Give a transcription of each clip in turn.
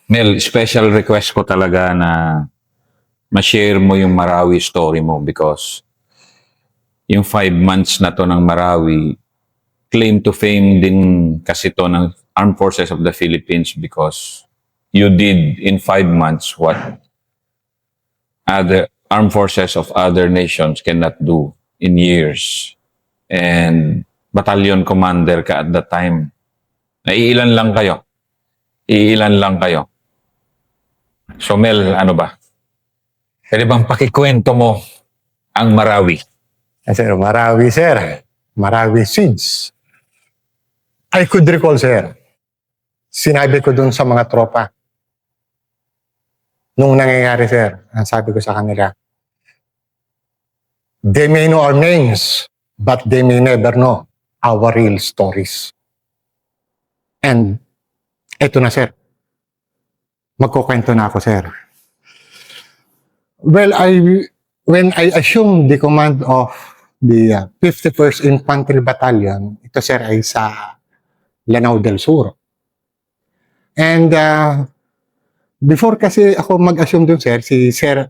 Mel, special request ko talaga na ma-share mo yung Marawi story mo because yung 5 months na to ng Marawi, claim to fame din kasi to ng Armed Forces of the Philippines because you did in 5 months what other armed forces of other nations cannot do in years. And battalion commander ka at that time. Naiilan lang kayo. Iilan lang kayo. So Mel, ano ba? Pwede bang pakikwento mo ang Marawi? Sir, Marawi, sir. Marawi since I could recall, sir. Sinabi ko dun sa mga tropa. Nung nangyayari, sir, ang sabi ko sa kanila, they may know our names, but they may never know our real stories. And eto na, sir. Magkukwento na ako, sir. Well, when I assumed the command of the 51st Infantry Battalion, ito, sir, ay sa Lanao del Sur. And before kasi ako mag-assume dun, sir, si Sir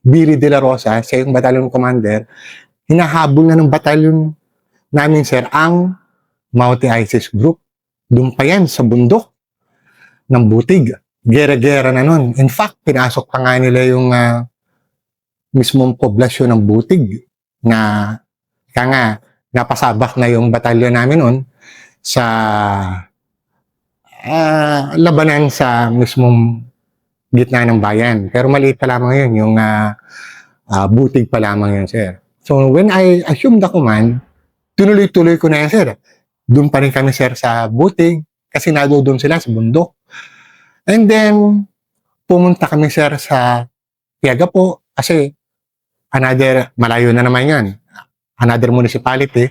Biri de la Rosa, siya yung battalion commander, hinahabol na ng battalion namin, sir, ang Mauti ISIS group. Doon pa yan, sa bundok ng Butig. Gera-gera na nun. In fact, pinasok pa nga nila yung mismong poblasyon ng Butig na kaya nga, napasabak na yung batalyon namin nun sa labanan sa mismong gitna ng bayan. Pero maliit pa lamang yun, yung Butig pa lamang yun, sir. So, when I assumed the command, tuloy-tuloy ko na yan, sir. Doon pa rin kami, sir, sa Butig kasi doon sila sa bundok. And then, pumunta kami, sir, sa Piagapo kasi malayo na naman yan. Another municipality.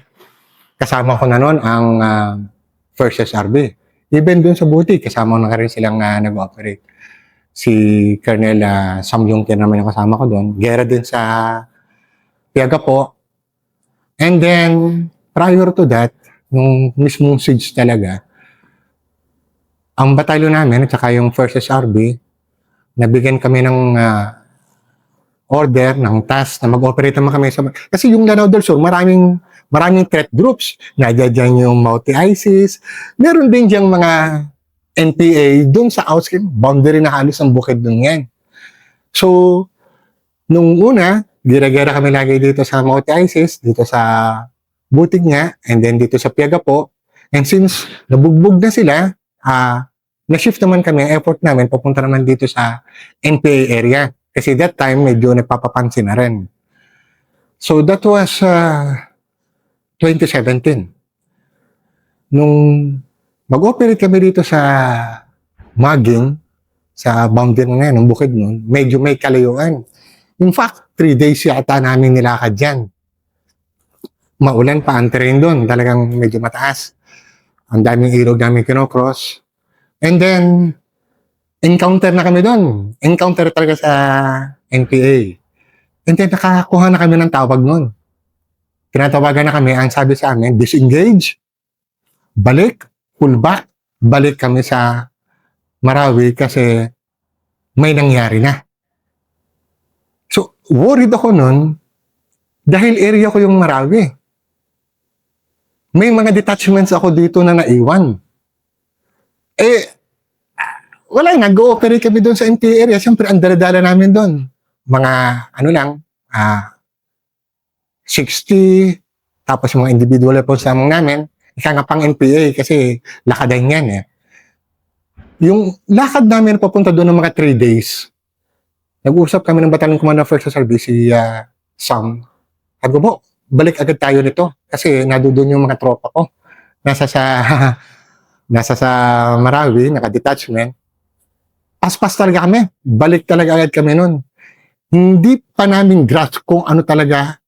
Kasama ko na noon ang First SRB. Even doon sa Buti, kasama ko na rin silang nag-operate. Si Colonel Samyong Ken naman yung kasama ko doon. Gera din sa Piagapo. And then, prior to that, nung mismong siege talaga, ang batalyon namin at saka yung First SRB, nabigyan kami ng order, ng task na mag-operate naman kami sa... Kasi yung Lanao del Sur, maraming threat groups. Nadyan yung Mauti ISIS. Meron din diyang mga NPA dun sa outskirts, boundary na halos ang bukid dun yan. So, nung una, gira-gira kami lagi dito sa Mauti ISIS, dito sa Butig nga, and then dito sa Piagapo. And since nabugbog na sila, na-shift naman kami, effort namin, papunta naman dito sa NPA area. Kasi that time, medyo nagpapapansin na rin. So, that was 2017. Nung mag-operate kami dito sa Maging, sa boundary na yan, ng bukid nun, medyo may kalayuan. In fact, 3 days yata namin nilakad dyan. Maulan pa ang terrain doon, talagang medyo mataas. Ang daming ilog namin kinocross. And then, encounter na kami doon. Encounter talaga sa NPA. And then, nakakuha na kami ng tawag noon. Tinatawagan na kami, ang sabi sa amin, disengage, balik, pull back, balik kami sa Marawi kasi may nangyari na. So, worried ako noon dahil area ko yung Marawi. May mga detachments ako dito na naiwan. Wala, nag-ooperate kami doon sa NPA area. Siyempre, ang daladala namin doon. Mga, 60, tapos mga individual reports lamang namin. Ika nga pang NPA kasi lakadan yan eh. Yung lakad namin papunta doon ng mga 3 days, nag-uusap kami ng Battalion Commander First SRB, si Sam. Sabi ko, balik agad tayo nito kasi nadoon yung mga tropa ko. Nasa sa Marawi, naka-detachment. Paspas talaga kami. Balik talaga agad kami nun. Hindi pa namin grasp kung ano talaga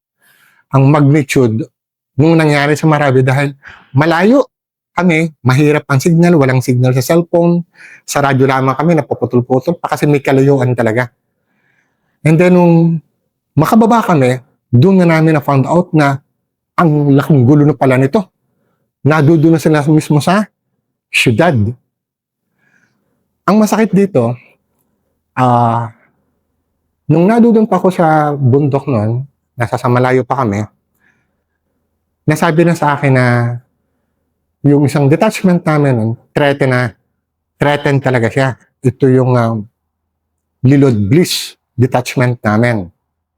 ang magnitude nung nangyari sa Marawi dahil malayo kami, mahirap ang signal, walang signal sa cellphone, sa radyo lamang kami, napuputol-putol pa kasi may kalayuan talaga. And then nung makababa kami, doon na namin na-found out na ang laking gulo na pala nito. Nadudo na sila mismo sa syudad. ang masakit dito, nung nadudun pa ako sa bundok nun, nasa sa malayo pa kami, nasabi na sa akin na yung isang detachment namin nun, threaten talaga siya. Ito yung Lilod Bliss detachment namin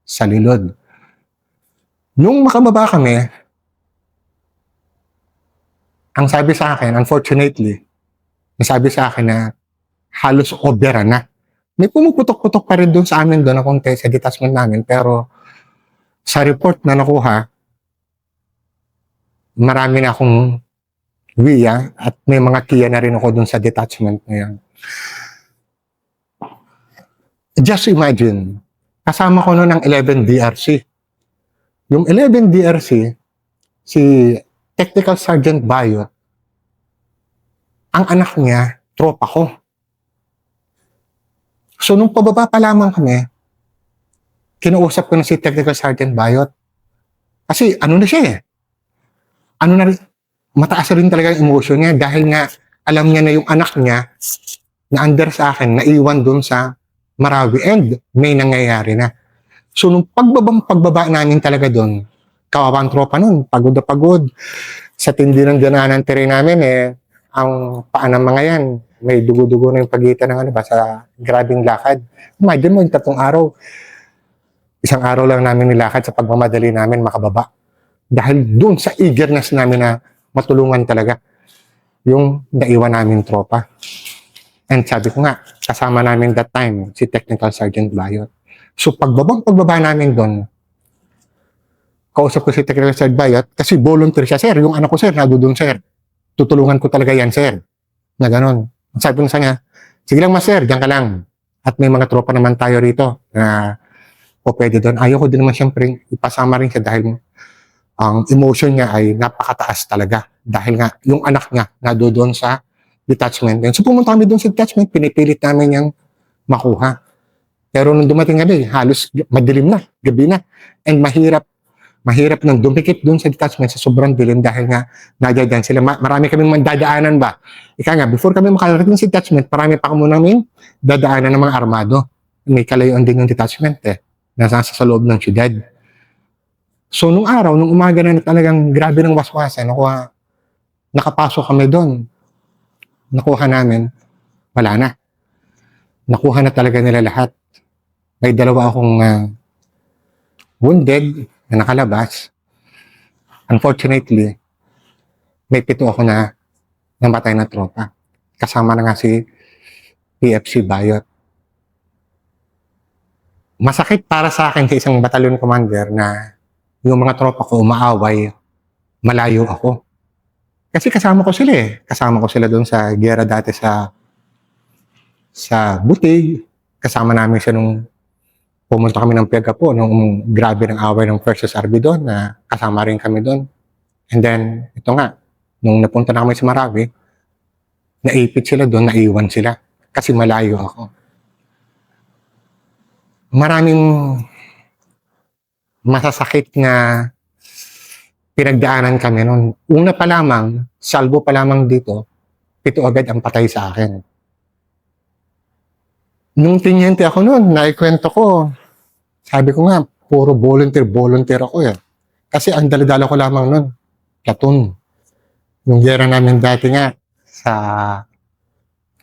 sa Lilod. Nung makababa kami, ang sabi sa akin, unfortunately, nasabi sa akin na halos obera na. May pumuputok-putok pa rin doon sa amin doon na konti sa detachment namin, pero sa report na nakuha, marami na akong wiya at may mga kiya na rin ako doon sa detachment na yan. Just imagine, kasama ko noon ang 11 DRC. Yung 11 DRC, si Technical Sergeant Bayot, ang anak niya, tropa ko. So, nung pababa pa lamang kami, kinausap ko na si Technical Sergeant Bayot. Kasi, ano na siya eh. Ano na rin, mataas rin talaga yung emotion niya dahil nga, alam niya na yung anak niya na under sa akin, naiwan dun sa Marawi and may nangyayari na. So, nung pagbaba namin talaga dun, kawawang tropa nun, pagod na pagod. Sa tindi ng dananan terrain namin ang paa ng mga yan, may dugo-dugo na yung pagitan ng sa grabing lakad. Imagine mo yung 3 araw. Isang araw lang namin nilakad sa pagmamadali namin makababa. Dahil doon sa eagerness namin na matulungan talaga yung naiwan namin tropa. And sabi ko nga, kasama namin that time, si Technical Sergeant Bayot. So pagbaba namin doon, kausap ko si Technical Sergeant Bayot kasi volunteer siya, sir, yung anak ko sir, nandun sir. Tutulungan ko talaga yan, sir. Na ganon. Sabi ko sa kanya, sige lang mas sir, diyan ka lang. At may mga tropa naman tayo rito na o pwede doon. Ayoko din naman siyempre ipasama rin siya dahil ang emotion niya ay napakataas talaga. Dahil nga, yung anak niya doon sa detachment. And so pumunta kami doon sa detachment, pinipilit namin niyang makuha. Pero nung dumating kami, halos madilim na, gabi na. And mahirap nang dumikit doon sa detachment sa sobrang dilim dahil nga nadadaan sila. Marami kaming mandadaanan ba? Ika nga, before kami makarating sa detachment, marami pa kamo namin dadaanan ng mga armado. May kalayuan din yung detachment nasa sa loob ng syudad. So, nung araw, nung umaga na talagang grabe ng waswasan, nakapasok kami doon. Nakuha namin, wala na. Nakuha na talaga nila lahat. May 2 akong wounded na nakalabas. Unfortunately, may 7 ako na namatay na tropa. Kasama na nga si PFC Bayot. Masakit para sa akin sa isang battalion commander na yung mga tropa ko umaaway, malayo ako. Kasi kasama ko sila Kasama ko sila doon sa gera dati sa Butig. Kasama namin siya nung pumunta kami ng Piagapo, nung grabe ng away ng versus RB doon, na kasama rin kami doon. And then, ito nga, nung napunta na kami sa Marawi, naipit sila doon, naiwan sila. Kasi malayo ako. Maraming masasakit na pinagdaanan kami noon. Una pa lamang, salvo pa lamang dito, 7 agad ang patay sa akin. Nung tinyente ako noon, naikwento ko, sabi ko nga, puro volunteer ako Kasi ang daladala ko lamang noon, platoon. Yung gera namin dati nga, sa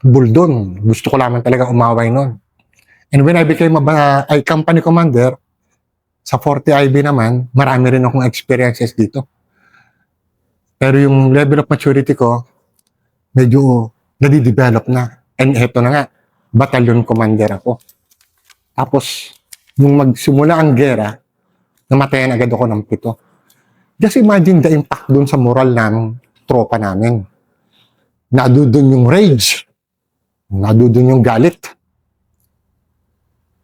Buldon, gusto ko lamang talaga umaway noon. And when I became a company commander, sa 40IB naman, marami rin akong experiences dito. Pero yung level of maturity ko, medyo nadidevelop na. And eto na nga, battalion commander ako. Tapos, nung magsimula ang gera, namatayan agad ako ng 7. Just imagine the impact dun sa moral ng tropa namin. Nadudun yung rage. Nadudun yung galit.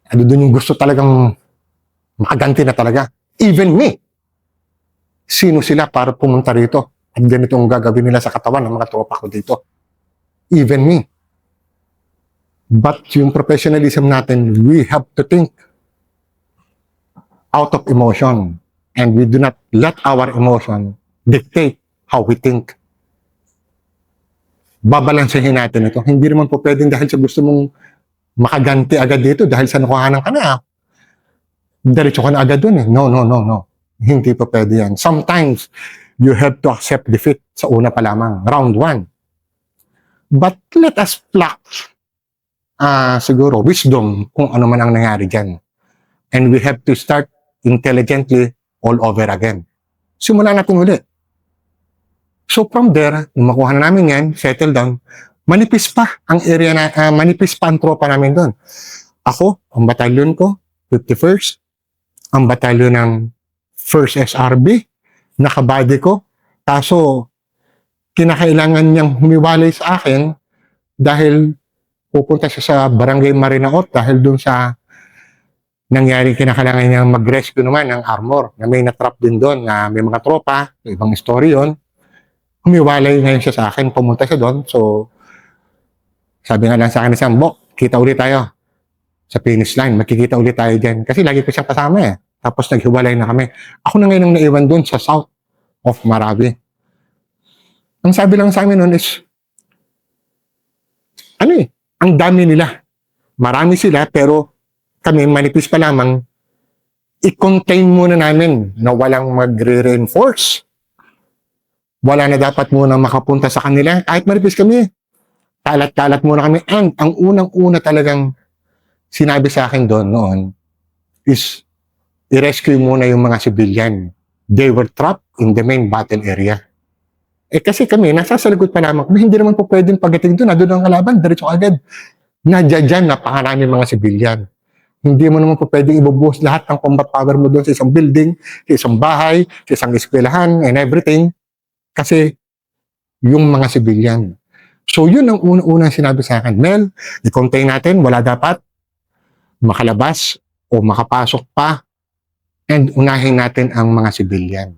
Nadudun yung gusto talagang makaganti na talaga. Even me. Sino sila para pumunta rito? At ganito ang gagawin nila sa katawan ng mga tropa ko dito. Even me. But yung professionalism natin, we have to think out of emotion. And we do not let our emotion dictate how we think. babalansehin natin ito. Hindi naman po pwedeng dahil sa gusto mong makaganti agad dito dahil sa nakuhanan ka na, diretso ka na agad dun eh. No, no, no, no. Hindi po pwede yan. Sometimes, you have to accept defeat sa una pa lamang, round 1. But let us pluck siguro wisdom kung ano man ang nangyari dyan. And we have to start intelligently all over again. Simulan natin ulit. So from there, nung makuha na namin yan, settle down, manipis pa ang area na, manipis pa ang tropa namin doon. Ako, ang batalyon ko, 51st, ang batalyon ng 1st SRB, nakabady ko, kaso kinakailangan niyang humiwalay sa akin dahil pupunta siya sa Barangay Marinaot dahil doon sa nangyari kinakailangan niyang mag-rescue naman ng armor na may natrap din doon na may mga tropa, ibang story yun. Humiwalay ngayon siya sa akin, pumunta siya doon. So, sabi nga lang sa akin na Sambo, kita ulit tayo sa finish line. Magkikita ulit tayo dyan. Kasi lagi ko siyang kasama eh. Tapos naghiwalay na kami. Ako na ngayon ang naiwan doon sa south of Marawi. Ang sabi lang sa amin noon is, ang dami nila. Marami sila, pero kami, manipis pa lamang, i-contain muna namin na walang magre-reinforce. Wala na dapat muna makapunta sa kanila. Kahit manipis kami, kalat-kalat muna kami. And ang unang-una talagang sinabi sa akin doon noon is i-rescue muna yung mga civilian. They were trapped in the main battle area. Kasi kami, nasa sa likod pa lamang. Hindi naman po pwedeng pagdating doon, doon ang kalaban, diretso agad. Nadya dyan, napakarami mga civilian. Hindi mo naman po pwedeng ibubuhos lahat ng combat power mo doon sa isang building, sa isang bahay, sa isang eskwelahan, and everything. Kasi, yung mga civilian. So, yun ang unang sinabi sa akin. Mel, i-contain natin, wala dapat makalabas o makapasok pa, and unahin natin ang mga civilian.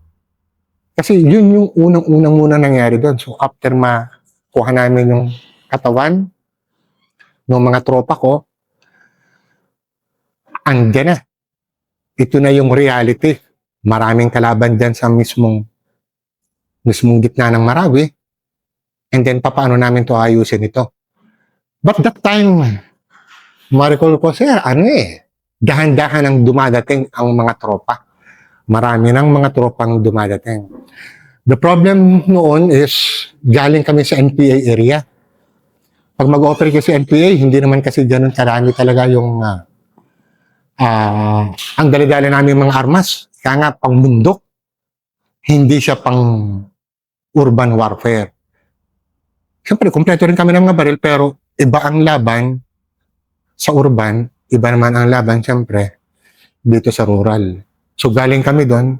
Kasi yun yung unang muna nangyari doon. So after makuha namin yung katawan ng mga tropa ko, andyan na. Ito na yung reality. Maraming kalaban dyan sa mismong gitna ng Marawi. And then paano namin to ayusin ito? But that time, ma-recall ko, sir, dahan-dahan ang dumadating ang mga tropa. Marami ng mga tropang dumadating. The problem noon is, galing kami sa NPA area. Pag mag-operate kasi NPA, hindi naman kasi ganun karami talaga yung ang dali-dali namin mga armas. Kaya nga, pang bundok, hindi siya pang urban warfare. Siyempre, kumpleto rin kami ng mga baril, pero iba ang laban sa urban, iba naman ang laban, siyempre, dito sa rural. So galing kami doon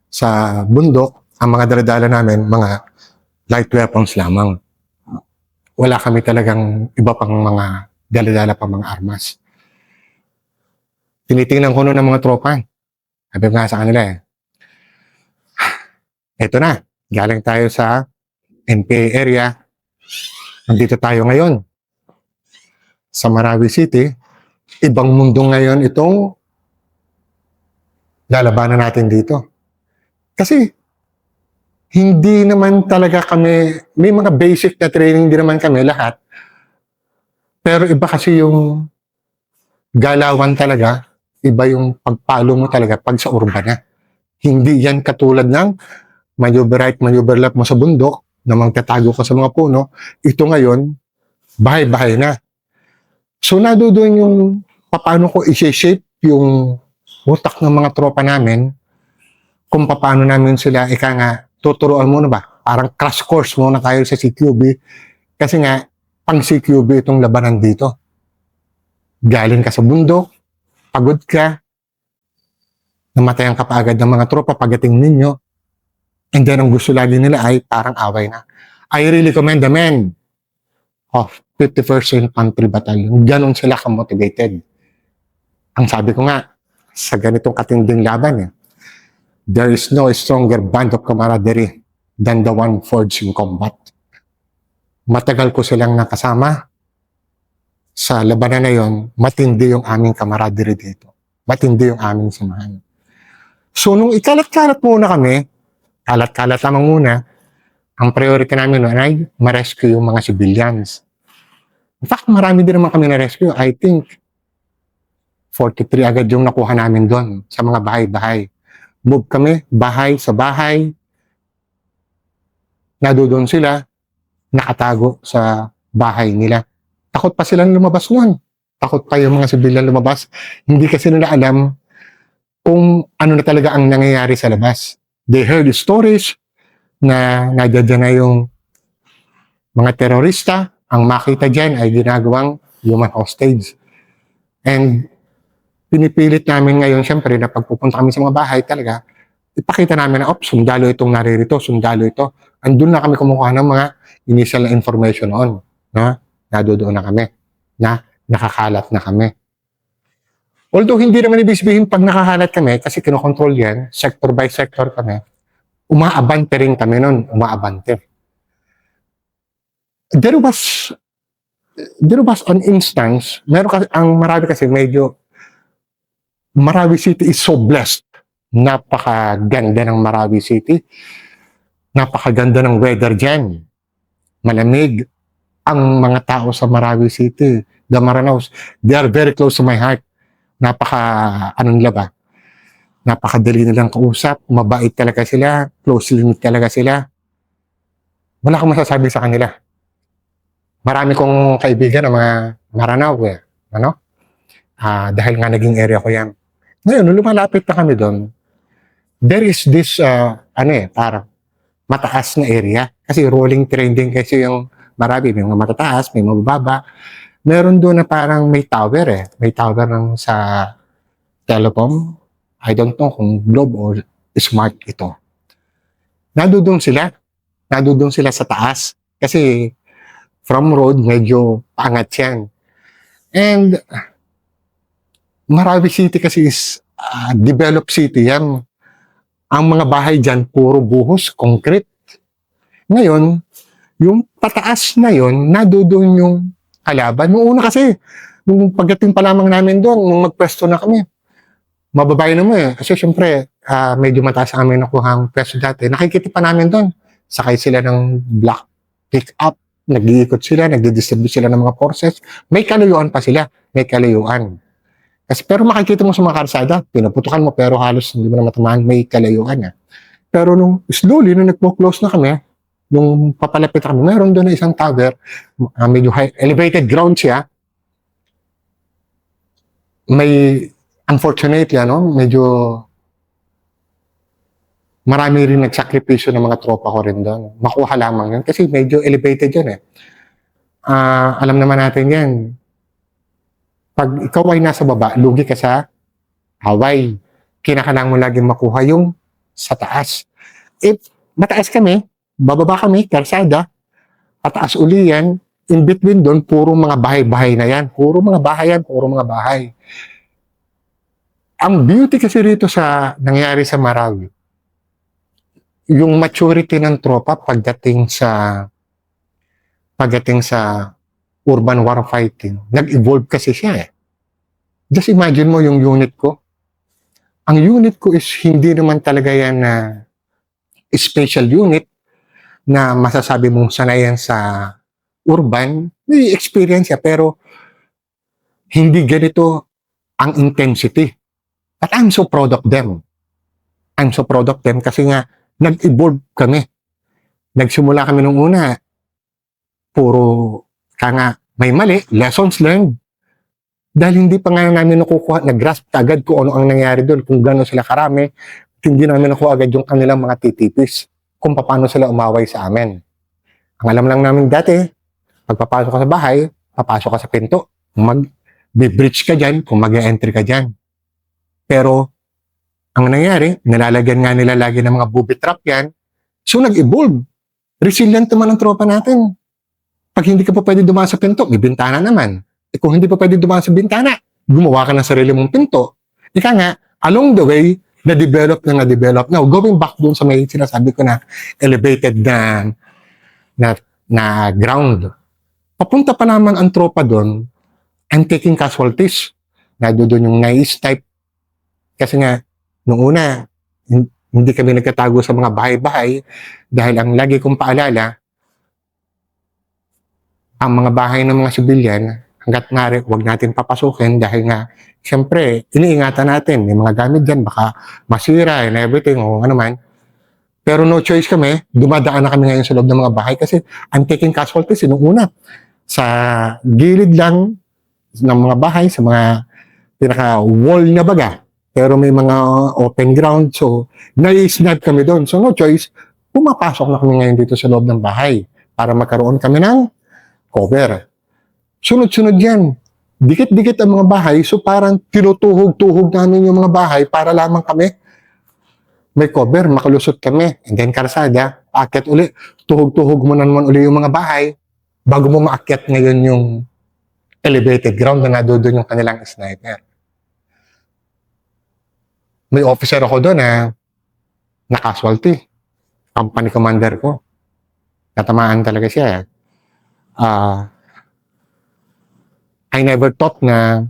sa bundok, ang mga daladala namin, mga light weapons lamang. Wala kami talagang iba pang mga daladala pang mga armas. Tinitingnan ko noon ng mga tropa. Sabi nga sa kanila eto na, galing tayo sa NPA area. Nandito tayo ngayon sa Marawi City. Ibang mundo ngayon itong lalabanan natin dito. Kasi, hindi naman talaga kami, may mga basic na training din naman kami lahat. Pero iba kasi yung galawan talaga, iba yung pagpalo mo talaga pag sa urban na. Hindi yan katulad ng maneuver right, maneuver left mo sa bundok, na magtatago ka sa mga puno. Ito ngayon, bahay-bahay na. So, nadoon yung paano ko i-shape yung utak ng mga tropa namin, kung paano namin sila, tuturuan muna ba? Parang crash course muna tayo sa CQB. Kasi nga, pang CQB itong labanan dito. Galing ka sa bundok, pagod ka, namatayan ka pa agad ng mga tropa pagdating ninyo, and then ang gusto lagi nila ay parang away na. I really commend the men of 51st Infantry Battalion. Ganon sila ka-motivated. Ang sabi ko nga, sa ganitong katinding laban, there is no stronger band of camaraderie than the one forged in combat. Matagal ko silang nakasama. Sa labanan na yon, matindi yung aming camaraderie dito. Matindi yung aming samahan. So, nung ikalat-kalat muna kami, kalat-kalat lamang muna, ang priority namin noon ay ma-rescue yung mga civilians. In fact, marami din naman kami na-rescue. I think 43 agad yung nakuha namin doon sa mga bahay-bahay. Move kami, bahay sa bahay. Nadoon sila, nakatago sa bahay nila. Takot pa silang lumabas noon. Takot pa yung mga civilian lumabas. Hindi kasi nila alam kung ano na talaga ang nangyayari sa labas. They heard the stories na nadyan na yung mga terorista. Ang makita dyan ay ginagawang human hostage. And pinipilit namin ngayon, syempre, na pagpupunta kami sa mga bahay talaga, ipakita namin na, sundalo itong naririto, sundalo ito. Andun na kami kumukuha ng mga initial na information on. Na doon na kami. Na nakakalat na kami. Although hindi naman ibig sabihin pag nakakalat kami, kasi kinokontrol yan, sector by sector kami, umaabante rin kami nun, umaabante. There was an instance, meron kasi, ang Marawi kasi medyo, Marawi City is so blessed. Napakaganda ng Marawi City. Napakaganda ng weather dyan. Malamig. Ang mga tao sa Marawi City, the Maranaos, they are very close to my heart. Napakadali nilang kausap, mabait talaga sila, closely knit talaga sila. Wala akong masasabi sa kanila. Marami kong kaibigan ng mga Maranao dahil nga naging area ko yan. Ngayon, nung lumalapit na kami doon, there is this, parang mataas na area. Kasi rolling train din kasi yung Marawi, may mga matataas, may mga mababa. Meron doon na parang may tower May tower ng sa telecom. I don't know kung Globe or Smart ito. Nadoon sila sa taas. Kasi from road, medyo paangat yan. And Marawi City kasi is developed city yan. Ang mga bahay dyan, puro buhos, concrete. Ngayon, yung pataas na yon, nadoon yung kalaban. Noong una kasi, nung pagdating pa lamang namin doon, nung magpwesto na kami, mababay naman Kasi syempre, medyo mataas ang aming nakuha ang pwesto dati. Nakikita pa namin doon. Sakay sila ng black pick-up. Nag-iikot sila, nagdi-distribute sila ng mga forces. May kalayuan pa sila. May kalayuan. Kasi, pero makikita mo sa mga karsada, pinuputukan mo, pero halos hindi mo na matamaan, may kalayuan Pero nung slowly, nung nagpo-close na kami, nung papalapit kami, meron doon na isang tower, medyo high, elevated ground siya. May, unfortunately, medyo marami rin nagsakripisyo ng mga tropa ko rin doon. Makuha lamang yun, kasi medyo elevated yun alam naman natin yan. Pag ikaw ay nasa baba, lugi ka sa Hawaii. Kinakailangan mo laging makuha yung sa taas. If mataas kami, bababa kami, karsada, pataas uli yan, in between doon, puro mga bahay-bahay na yan. Puro mga bahay. Ang beauty kasi rito sa nangyari sa Marawi, yung maturity ng tropa pagdating sa urban warfighting, nag-evolve kasi siya Just imagine mo yung unit ko. Ang unit ko is hindi naman talaga yan na special unit na masasabi mong sanayan sa urban. May experience pero hindi ganito ang intensity. But I'm so proud of them. Kasi nga, nag-evolve kami. Nagsimula kami nung una, puro may mali, lessons learned. Dahil hindi pa nga namin nakukuha, nag-grasp agad kung ano ang nangyari doon, kung gano'n sila karami, hindi namin nakuha agad yung kanilang mga titipis, kung paano sila umaway sa amin. Ang alam lang namin dati, pagpapasok ka sa bahay, papasok ka sa pinto, mag-breach ka dyan, kung mag-entry ka dyan. Pero, ang nangyari, nalalagyan nga nila lagi ng mga booby trap yan, so nag-evolve. Resilient naman ang tropa natin. Pag hindi ka pa pwede dumaan sa pinto, may bintana naman. Kung hindi pa pwede dumaan sa bintana, gumawa ka ng sarili mong pinto. Ika nga, along the way, na-develop. Now, going back doon sa may sinasabi ko na elevated na ground. Papunta pa naman ang tropa doon and taking casualties. Doon yung nice type. Kasi nga, nung una, Hindi kami nagtatago sa mga bahay-bahay dahil ang lagi kong paalala, ang mga bahay ng mga sibilyan, hanggat maaari, huwag natin papasukin dahil nga, siyempre, iniingatan natin. May mga gamit dyan, baka masira and everything o ano man. Pero no choice kami, dumadaan na kami ngayon sa loob ng mga bahay kasi I'm taking casualties nung una. Sa gilid lang ng mga bahay, sa mga pinaka-wall na baga. Pero may mga open ground, so nai-snap kami doon. So no choice, pumapasok na kami ngayon dito sa loob ng bahay para magkaroon kami ng cover. Sunod-sunod yan. Dikit-dikit ang mga bahay, so parang tinutuhog-tuhog namin yung mga bahay para lamang kami may cover, makalusot kami. And then karsada, paakyat uli. Tuhog-tuhog mo naman uli yung mga bahay bago mo maakyat ngayon yung elevated ground na doon yung kanilang sniper. May officer ako doon na casualty. Company commander ko. Natamaan talaga siya. I never thought na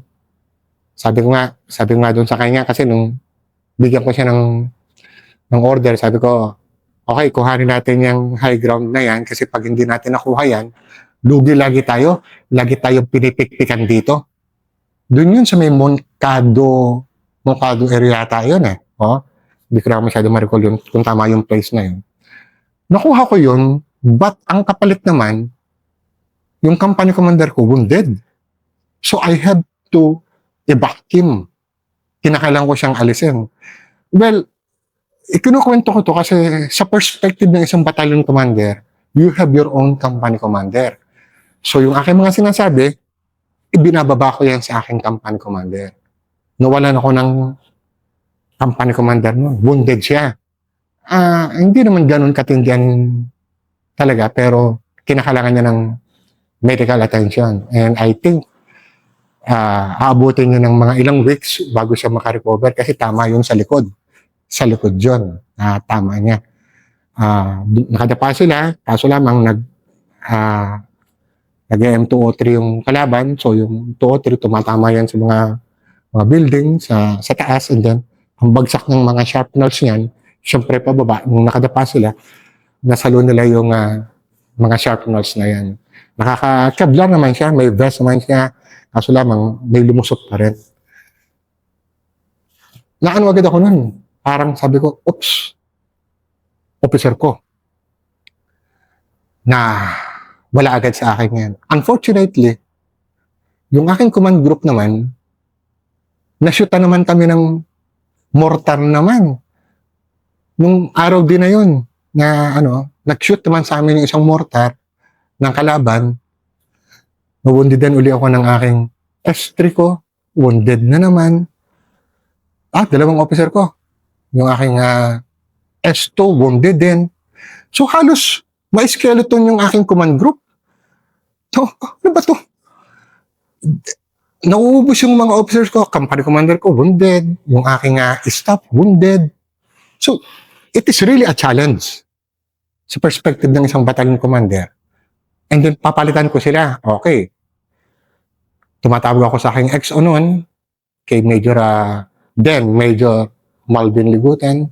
sabi ko nga doon sa kanya kasi nung bigyan ko siya ng order, sabi ko, okay, kuhanin natin yung high ground na yan kasi pag hindi natin nakuha yan, lugi lagi tayo. Lagi tayong pinipikpikan dito. Doon yun sa may Moncado area tayo yun . Hindi ko na masyado ma-recall yun kung tama yung place na yun. Nakuha ko yun, but ang kapalit naman, yung company commander ko wounded. So I had to evac him. Kinakailangan ko siyang alisin. Well, ikinukwento ko to kasi sa perspective ng isang battalion commander, you have your own company commander. So yung aking mga sinasabi, ibinababa ko yan sa aking company commander. Nawalan ako ng company commander no. Wounded siya. Hindi naman ganun katindihan talaga, pero kinakailangan niya ng medical attention. And I think, aabutin niya ng mga ilang weeks bago siya makarecover kasi tama yun sa likod. Sa likod yun. Tama niya. Nakadapa sila, kaso lamang nag-M203 yung kalaban, so yung 203 tumatama yan sa mga building sa taas, and then ang bagsak ng mga shrapnels niyan, syempre pababa, nung nakadapa sila, nasalo nila yung mga shrapnels na yan. Nakaka-kevlar naman siya, may vest naman siya, kaso lamang may lumusot pa rin. Naano agad ako nun. Parang sabi ko, oops, officer ko, na wala agad sa akin yan. Unfortunately, yung aking command group naman, na-shoota naman kami ng mortar naman. Nung araw din na yun, na nag-shoot naman sa amin yung isang mortar ng kalaban, na-wounded din uli ako ng aking S3 ko, wounded na naman. Dalawang officer ko. Yung aking S2, wounded din. So halos ma-skeleton yung aking command group. So, ano ba to? Nauubos yung mga officers ko, company commander ko, wounded. Yung aking staff, wounded. So, it is really a challenge sa perspective ng isang battalion commander. And then, papalitan ko sila. Okay. Tumatawag ako sa aking XO noon, kay Major Malvin Ligutan.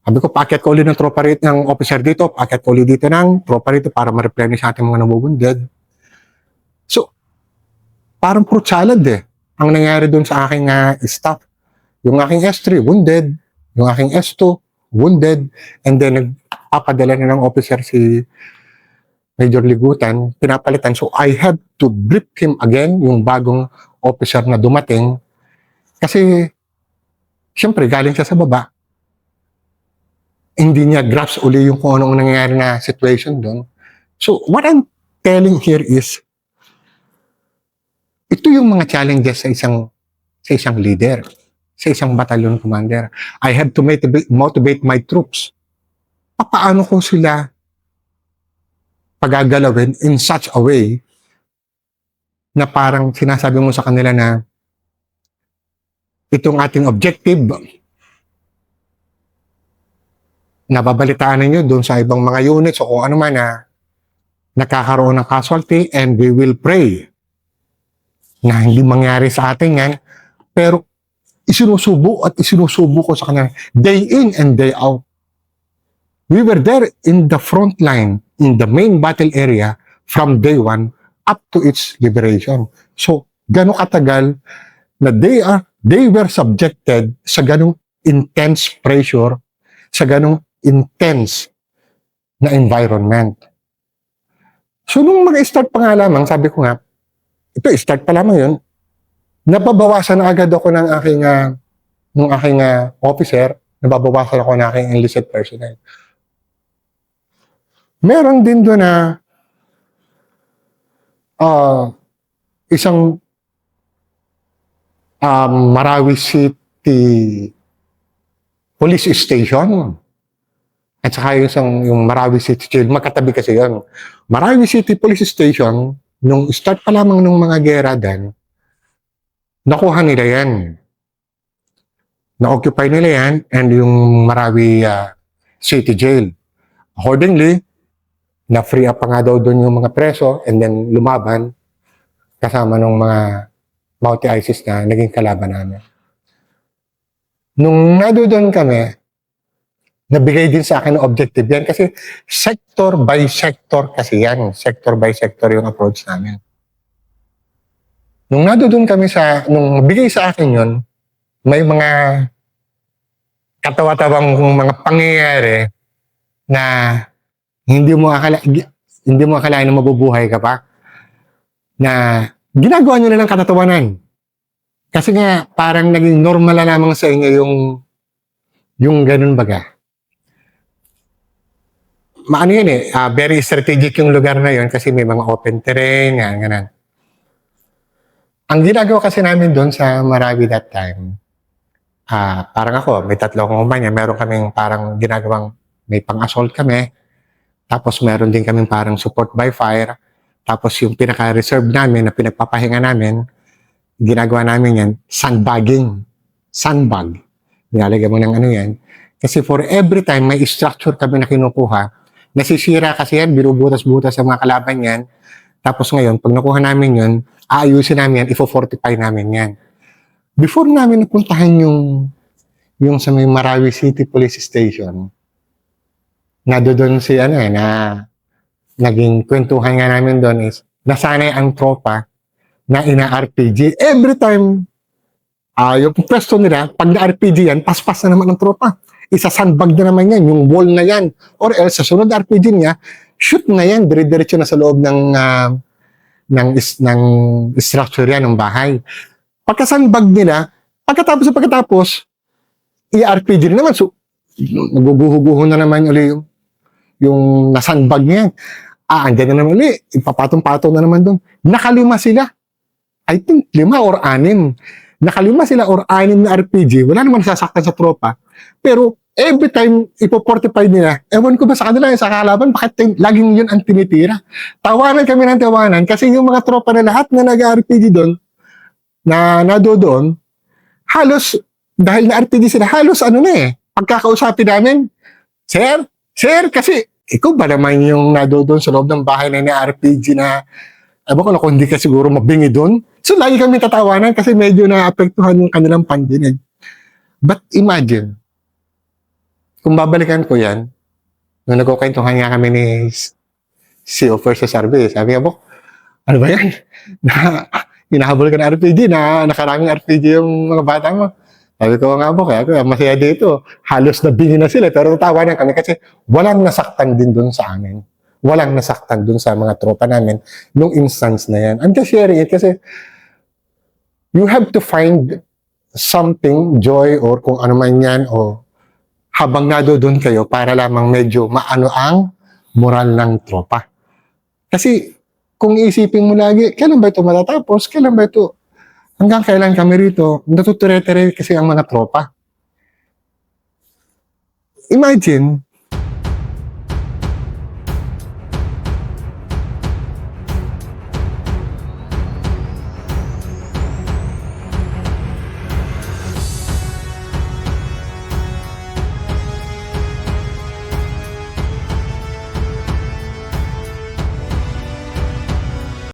Sabi ko, paakyat ko ulit ng tropa rito ng officer dito, paakyat ko ulit dito ng tropa rito para ma-replenish ating mga nabubunded. So, parang fruit salad ang nangyari doon sa aking staff. Yung aking S3, wounded. Yung aking S2, wounded. And then, nagpapadala na ng officer si Major Ligutan, pinapalitan. So, I had to brief him again, yung bagong officer na dumating. Kasi, siyempre, galing siya sa baba. Hindi niya grasp uli yung kung anong nangyayari na situation doon. So, what I'm telling here is, ito yung mga challenges sa isang leader, sa isang battalion commander. I have to motivate my troops. Paano ko sila pagagalawin in such a way na parang sinasabi mo sa kanila na itong ating objective, nababalitaan ninyo doon sa ibang mga units o kung ano man na nakakaroon ng casualty, and we will pray na hindi mangyari sa atin yan. Pero isinusubo ko sa kanya day in and day out. We were there in the front line, in the main battle area from day one up to its liberation. So, gano'ng katagal na they were subjected sa ganong intense pressure, sa ganong intense na environment. So, nung mag-start pa nga lamang, sabi ko nga, ito, start pa lamang yun, nababawasan na agad ako ng aking officer, nababawasan ako ng aking enlisted personnel. Meron din doon na isang Marawi City Police Station. At saka yung Marawi City Jail, magkatabi kasi yun. Marawi City Police Station, nung start pa lamang ng mga gera dan, nakuha nila yan. Na-occupy nila yan and yung Marawi City Jail. Accordingly, na-free up pa nga daw doon yung mga preso and then lumaban kasama ng mga Mauti ISIS na naging kalaban namin. Nung nadoon kami, nabigay din sa akin ng objective yan kasi sector by sector kasi yan. Sector by sector yung approach namin. Nung nadoon kami nung bigay sa akin yun, may mga katawa-tawang mga pangyayari na hindi mo akalain na mabubuhay ka pa, na ginagawa nyo na lang katatawanan. Kasi nga, parang naging normal na lamang sa inyo yung ganun baga. Maano yun very strategic yung lugar na yun kasi may mga open terrain, ganun. Ang ginagawa kasi namin doon sa Marawi that time, parang ako, may 3 akong kumpanya, meron kaming parang ginagawang, may pang-assault kami, tapos meron din kaming parang support by fire. Tapos yung pinaka-reserve namin na pinagpapahinga namin, ginagawa namin yan, sandbagging. Sandbag. Nilalagay mo ng ano yan. Kasi for every time may structure kami na kinukuha, nasisira kasi yan, binubutas-butas sa mga kalaban yan. Tapos ngayon, pag nakuha namin yun, aayusin namin yan, ifo-fortify namin yan. Before namin napuntahan yung sa may Marawi City Police Station, doon si na naging kwentuhan nga namin doon is nasanay ang tropa na ina-RPG. Every time yung pwesto nila, pag na-RPG yan, paspas na naman ang tropa. Isa-sandbag na naman yan, yung wall na yan. Or else, sa sunod RPG niya, shoot na yan, dire-diretso na sa loob ng structure yan, ng bahay. Pagka-sandbag nila, pagkatapos, i-RPG rin naman. So, naguguho-guho na naman uli yung nasandbag niya. Andyan na naman ulit. Ipapatong-patong na naman doon. Nakalima sila. I think 5 or 6. Nakalima sila or 6 na RPG. Wala naman sasaktan sa tropa. Pero every time ipo-fortify nila, ewan ko ba sa kanila, sa kalaban, bakit laging yun ang tinitira? Tawanan kami ng tawanan kasi yung mga tropa na lahat na nag-RPG doon, na doon, halos, dahil na RPG sila, halos pagkakausapin namin, Sir, kasi ikaw ba naman yung doon sa loob ng bahay na RPG na, ewan ko kung hindi ka siguro mabingi doon. So, lagi kami tatawanan kasi medyo naapektuhan yung kanilang pandinig. But imagine, kung babalikan ko yan, nung nagkukwentuhan nga kami ni CEO First Service, sabi nga, ano ba yan? Hinahabol ka ng RPG na nakaraming RPG yung mga bata mo. Sabi ko nga kaya masaya dito. Halos nabingi na sila, pero tatawanan kami kasi walang nasaktan din dun sa amin. Walang nasaktan dun sa mga tropa namin nung instance na yan. I'm just sharing it kasi you have to find something, joy, or kung ano man yan, o habang doon kayo para lamang medyo maano ang moral ng tropa. Kasi kung isipin mo lagi, kailan ba ito matatapos? Kailan ba ito? Hanggang kailan kami rito? Natuture-tere kasi ang mga tropa. Imagine,